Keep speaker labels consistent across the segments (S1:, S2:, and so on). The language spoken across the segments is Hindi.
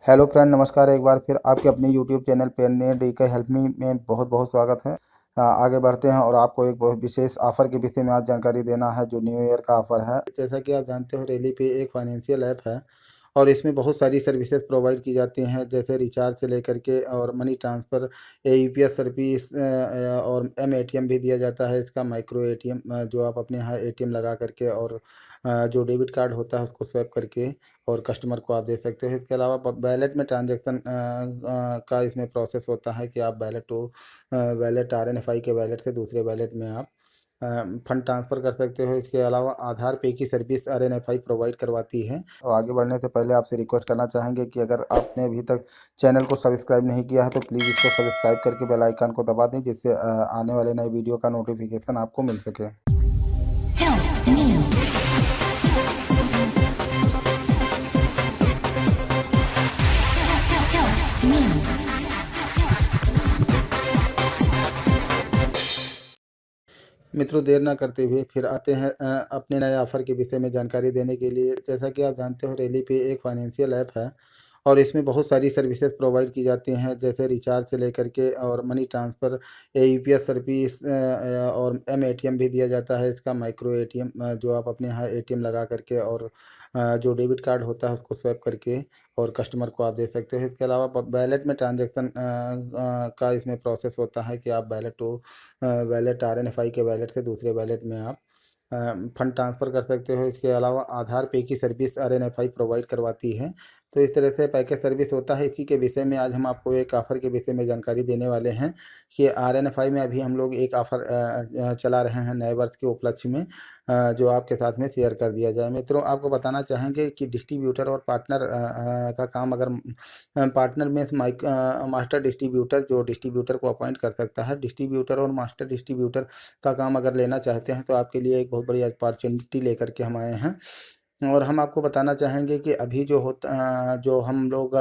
S1: हेलो फ्रेंड, नमस्कार। एक बार फिर आपके अपने यूट्यूब चैनल पेरने डी के हेल्प मी में बहुत बहुत स्वागत है। आगे बढ़ते हैं और आपको एक बहुत विशेष ऑफ़र के विषय में आज जानकारी देना है जो न्यू ईयर का ऑफ़र है। जैसा कि आप जानते हो, रेली पे एक फाइनेंशियल ऐप है और इसमें बहुत सारी सर्विसेज प्रोवाइड की जाती हैं, जैसे रिचार्ज से लेकर के और मनी ट्रांसफ़र, यूपीएस सर्विस और एम एटीएम भी दिया जाता है। इसका माइक्रो एटीएम, जो आप अपने यहाँ एटीएम लगा करके और जो डेबिट कार्ड होता है उसको स्वैप करके और कस्टमर को आप दे सकते हो। इसके अलावा वैलेट में ट्रांजैक्शन का इसमें प्रोसेस होता है कि आप वैलेट आरएनएफआई के वैलेट से दूसरे वैलेट में आप फंड ट्रांसफ़र कर सकते हो। इसके अलावा आधार पे की सर्विस आरएनएफआई प्रोवाइड करवाती है। और आगे बढ़ने से पहले आपसे रिक्वेस्ट करना चाहेंगे कि अगर आपने अभी तक चैनल को सब्सक्राइब नहीं किया है तो प्लीज़ इसको सब्सक्राइब करके बेल आइकन को दबा दें, जिससे आने वाले नए वीडियो का नोटिफिकेशन आपको मिल सके। मित्रों, देर ना करते हुए फिर आते हैं अपने नए ऑफ़र के विषय में जानकारी देने के लिए। जैसा कि आप जानते हो, रेली पे एक फाइनेंशियल ऐप है और इसमें बहुत सारी सर्विसेज प्रोवाइड की जाती हैं, जैसे रिचार्ज से लेकर के और मनी ट्रांसफ़र, यूपीएस सर्विस और एम एटीएम भी दिया जाता है। इसका माइक्रो एटीएम, जो आप अपने यहाँ एटीएम लगा करके और जो डेबिट कार्ड होता है उसको स्वैप करके और कस्टमर को आप दे सकते हो। इसके अलावा वैलेट में ट्रांजैक्शन का इसमें प्रोसेस होता है कि आप वैलेट आरएनएफआई के वैलेट से दूसरे वैलेट में आप फंड ट्रांसफ़र कर सकते हो। इसके अलावा आधार पे की सर्विस आरएनएफआई प्रोवाइड करवाती है। तो इस तरह से पैकेज सर्विस होता है। इसी के विषय में आज हम आपको एक ऑफ़र के विषय में जानकारी देने वाले हैं कि आरएनएफआई में अभी हम लोग एक ऑफ़र चला रहे हैं नए वर्ष के उपलक्ष्य में, जो आपके साथ में शेयर कर दिया जाए। मित्रों, आपको बताना चाहेंगे कि डिस्ट्रीब्यूटर और पार्टनर का काम अगर पार्टनर में मास्टर डिस्ट्रीब्यूटर जो डिस्ट्रीब्यूटर को अपॉइंट कर सकता है, डिस्ट्रीब्यूटर और मास्टर डिस्ट्रीब्यूटर का काम अगर लेना चाहते हैं तो आपके लिए एक बहुत बड़ी अपॉर्चुनिटी लेकर के हम आए हैं। और हम आपको बताना चाहेंगे कि अभी जो हम लोग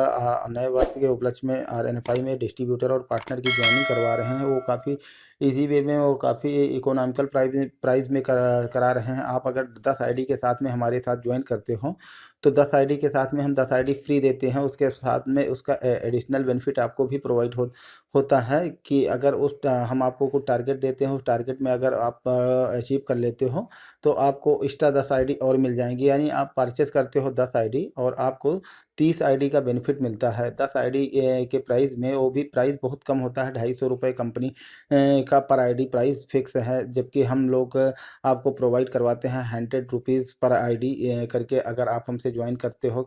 S1: नए वर्ष के उपलक्ष्य में आरएनएफआई में डिस्ट्रीब्यूटर और पार्टनर की ज्वाइनिंग करवा रहे हैं, वो काफ़ी ईजी वे में और काफ़ी इकोनॉमिकल प्राइस में करा रहे हैं। आप अगर 10 आईडी के साथ में हमारे साथ ज्वाइन करते हो तो 10 आईडी के साथ में हम 10 आईडी फ्री देते हैं। उसके साथ में उसका एडिशनल बेनिफिट आपको भी प्रोवाइड होता है कि अगर हम आपको कुछ टारगेट देते हैं, उस टारगेट में अगर आप अचीव कर लेते हो तो आपको एक्स्ट्रा 10 आईडी और मिल जाएंगी। यानी आप परचेस करते हो 10 आईडी और आपको 30 आईडी का बेनिफिट मिलता है। 10 आईडी के प्राइस में, वो भी प्राइस बहुत कम होता है, 250 रुपये कंपनी का पर आईडी प्राइस फिक्स है, जबकि हम लोग आपको प्रोवाइड करवाते हैं 100 रुपीज़ पर आईडी करके। अगर आप हमसे ज्वाइन करते हो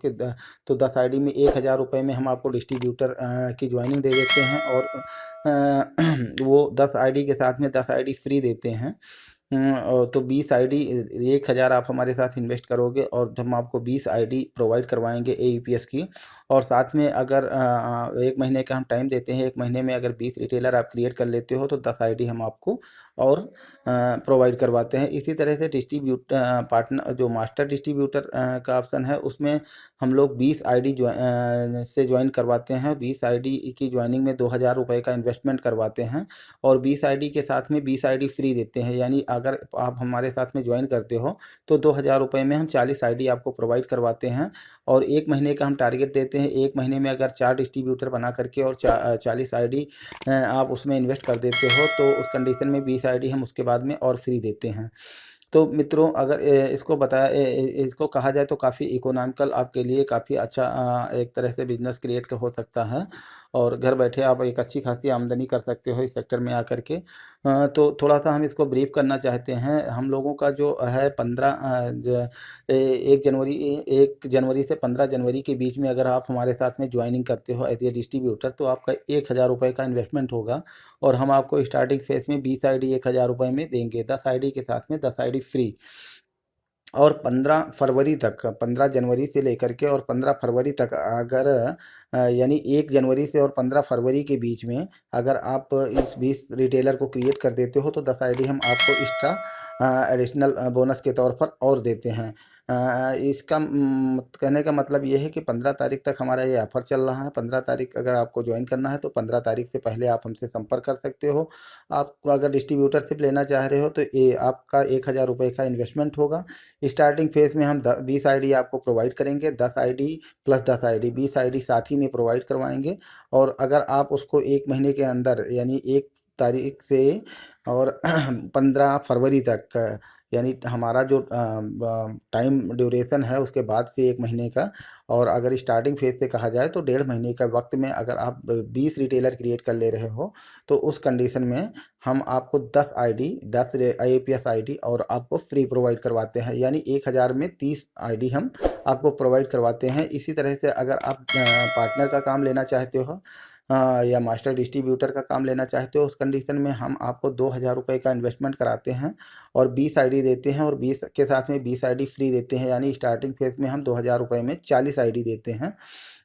S1: तो 10 आईडी में 1000 रुपये में हम आपको डिस्ट्रीब्यूटर की ज्वाइनिंग दे देते हैं और वो 10 आईडी के साथ में 10 आईडी फ्री देते हैं। और तो 20 आईडी 1000 आप हमारे साथ इन्वेस्ट करोगे और हम आपको 20 आईडी प्रोवाइड करवाएंगे एईपीएस की। और साथ में अगर 1 महीने का हम टाइम देते हैं, 1 महीने में अगर 20 रिटेलर आप क्रिएट कर लेते हो तो 10 आईडी हम आपको और प्रोवाइड करवाते हैं। इसी तरह से पार्टनर जो मास्टर डिस्ट्रीब्यूटर का ऑप्शन है, उसमें हम लोग 20 आईडी से ज्वाइन करवाते हैं। 20 आईडी की ज्वाइनिंग में 2000 रुपये का इन्वेस्टमेंट करवाते हैं और 20 आईडी के साथ में 20 आईडी फ्री देते हैं। यानी अगर आप हमारे साथ में ज्वाइन करते हो तो 2000 रुपये में हम 40 आईडी आपको प्रोवाइड करवाते हैं और 1 महीने का हम टारगेट देते हैं। 1 महीने में अगर 4 डिस्ट्रीब्यूटर बना करके और 40 आईडी आप उसमें इन्वेस्ट कर देते हो तो उस कंडीशन में 20 आईडी हम उसके बाद में और फ्री देते हैं। तो मित्रों, अगर इसको कहा जाए तो काफ़ी इकोनॉमिकल आपके लिए काफ़ी अच्छा एक तरह से बिज़नेस क्रिएट हो सकता है और घर बैठे आप एक अच्छी खासी आमदनी कर सकते हो इस सेक्टर में आकर के। तो थोड़ा-सा हम इसको ब्रीफ़ करना चाहते हैं। हम लोगों का जो है 15 अ, ज ए 1 जनवरी से 15 जनवरी के बीच में अगर आप हमारे साथ में जॉइनिंग करते हो एज़ ए डिस्ट्रीब्यूटर तो आपका 1000 रुपये का इन्वेस्टमेंट होगा और हम आपको स्टार्टिंग फ़ेज़ में 20 आईडी 1000 रुपये में देंगे। 10 आईडी के साथ में 10 आईडी फ्री। और 15 फरवरी तक, 15 जनवरी से लेकर के और 15 फरवरी तक अगर यानी 1 जनवरी से और 15 फरवरी के बीच में अगर आप इस 20 रिटेलर को क्रिएट कर देते हो तो 10 आईडी हम आपको एक्स्ट्रा एडिशनल बोनस के तौर पर और देते हैं। इसका कहने का मतलब ये है कि 15 तारीख तक हमारा ये ऑफ़र चल रहा है। 15 तारीख अगर आपको जॉइन करना है तो 15 तारीख से पहले आप हमसे संपर्क कर सकते हो। आप अगर डिस्ट्रीब्यूटरशिप लेना चाह रहे हो तो ये आपका ₹1000 का इन्वेस्टमेंट होगा। स्टार्टिंग फ़ेज़ में हम 20 आईडी आपको प्रोवाइड करेंगे, 10 आईडी प्लस 10 आईडी, 20 आईडी साथ ही में प्रोवाइड करवाएँगे। और अगर आप उसको 1 महीने के अंदर यानी 1 तारीख से और 15 फरवरी तक, यानी हमारा जो टाइम ड्यूरेशन है उसके बाद से 1 महीने का, और अगर स्टार्टिंग फेज़ से कहा जाए तो 1.5 महीने का वक्त में अगर आप 20 रिटेलर क्रिएट कर ले रहे हो तो उस कंडीशन में हम आपको 10 आईडी 10 आईएपीएस आईडी और आपको फ्री प्रोवाइड करवाते हैं, यानी 1000 में 30 आईडी हम आपको प्रोवाइड करवाते हैं। इसी तरह से अगर आप पार्टनर का काम लेना चाहते हो या मास्टर डिस्ट्रीब्यूटर का काम लेना चाहते हो, उस कंडीशन में हम आपको ₹2000 का इन्वेस्टमेंट कराते हैं और 20 आईडी देते हैं, और 20 के साथ में 20 आईडी फ्री देते हैं, यानी स्टार्टिंग फेज़ में हम ₹2000 में 40 आईडी देते हैं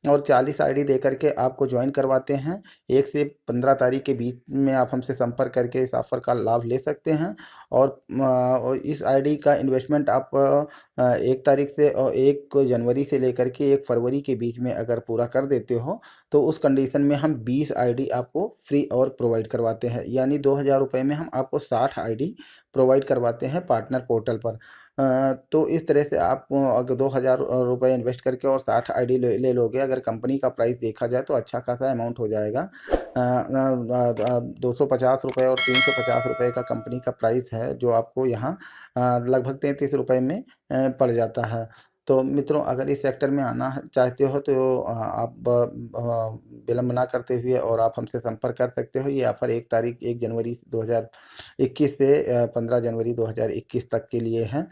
S1: और 40 आईडी दे करके आपको जॉइन करवाते हैं। 1 से 15 तारीख के बीच में आप हमसे संपर्क करके इस ऑफ़र का लाभ ले सकते हैं। और इस आईडी का इन्वेस्टमेंट आप 1 तारीख से और 1 जनवरी से लेकर के 1 फरवरी के बीच में अगर पूरा कर देते हो तो उस कंडीशन में हम 20 आईडी आपको फ्री और प्रोवाइड करवाते हैं, यानी ₹2000 में हम आपको 60 आईडी प्रोवाइड करवाते हैं पार्टनर पोर्टल पर। तो इस तरह से आप अगर ₹2000 इन्वेस्ट करके और 60 आईडी ले ले लोगे, अगर कंपनी का प्राइस देखा जाए तो अच्छा खासा अमाउंट हो जाएगा। ₹250 और ₹350 का कंपनी का प्राइस है, जो आपको यहाँ लगभग ₹33 में पड़ जाता है। तो मित्रों, अगर इस सेक्टर में आना चाहते हो तो आप विलंब ना करते हुए और आप हमसे संपर्क कर सकते हो। ये ऑफ़र 1 जनवरी 2021 से 15 जनवरी 2021 तक के लिए है।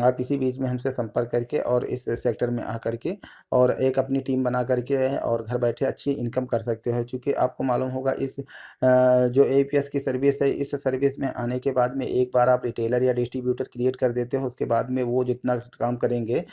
S1: आप इसी बीच में हमसे संपर्क करके और इस सेक्टर में आकर के और एक अपनी टीम बना करके और घर बैठे अच्छी इनकम कर सकते हो। चूँकि आपको मालूम होगा इस जो एपीएस की सर्विस है, इस सर्विस में आने के बाद में एक बार आप रिटेलर या डिस्ट्रीब्यूटर क्रिएट कर देते हो, उसके बाद में वो जितना काम करेंगे,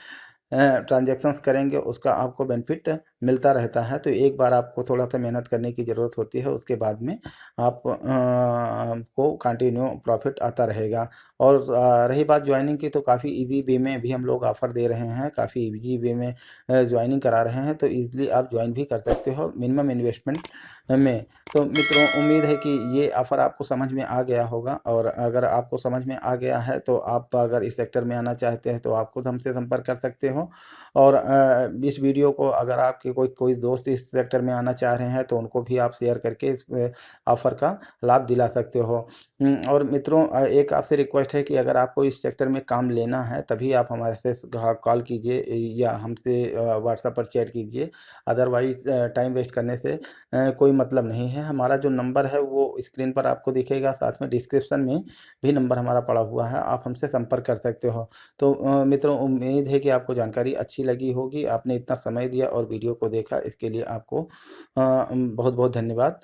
S1: ट्रांज़ैक्शंस करेंगे, उसका आपको बेनिफिट मिलता रहता है। तो एक बार आपको थोड़ा-सा मेहनत करने की ज़रूरत होती है, उसके बाद में आप को कंटिन्यू प्रॉफ़िट आता रहेगा। और रही बात जॉइनिंग की, तो काफ़ी ईज़ी वे में भी हम लोग ऑफ़र दे रहे हैं, काफ़ी ईज़ी वे में जॉइनिंग करा रहे हैं, तो ईज़िली आप जॉइन भी कर सकते हो मिनिमम इन्वेस्टमेंट में। तो मित्रों, उम्मीद है कि ये ऑफ़र आपको समझ में आ गया होगा, और अगर आपको समझ में आ गया है तो आप अगर इस सेक्टर में आना चाहते हैं तो आप खुद हमसे संपर्क कर सकते हो। और इस वीडियो को अगर आपके कोई कोई दोस्त इस सेक्टर में आना चाह रहे हैं तो उनको भी आप शेयर करके इस ऑफ़र का लाभ दिला सकते हो। और मित्रों, एक आपसे रिक्वेस्ट है कि अगर आपको इस सेक्टर में काम लेना है तभी आप हमारे से कॉल कीजिए या हमसे व्हाट्सएप पर चैट कीजिए। अदरवाइज़ टाइम वेस्ट करने से कोई मतलब नहीं है। हमारा जो नंबर है वो स्क्रीन पर आपको दिखेगा, साथ में डिस्क्रिप्शन में भी नंबर हमारा पड़ा हुआ है, आप हमसे संपर्क कर सकते हो। तो मित्रों, उम्मीद है कि आपको जानकारी अच्छी लगी होगी। आपने इतना समय दिया और वीडियो को देखा, इसके लिए आपको बहुत-बहुत धन्यवाद।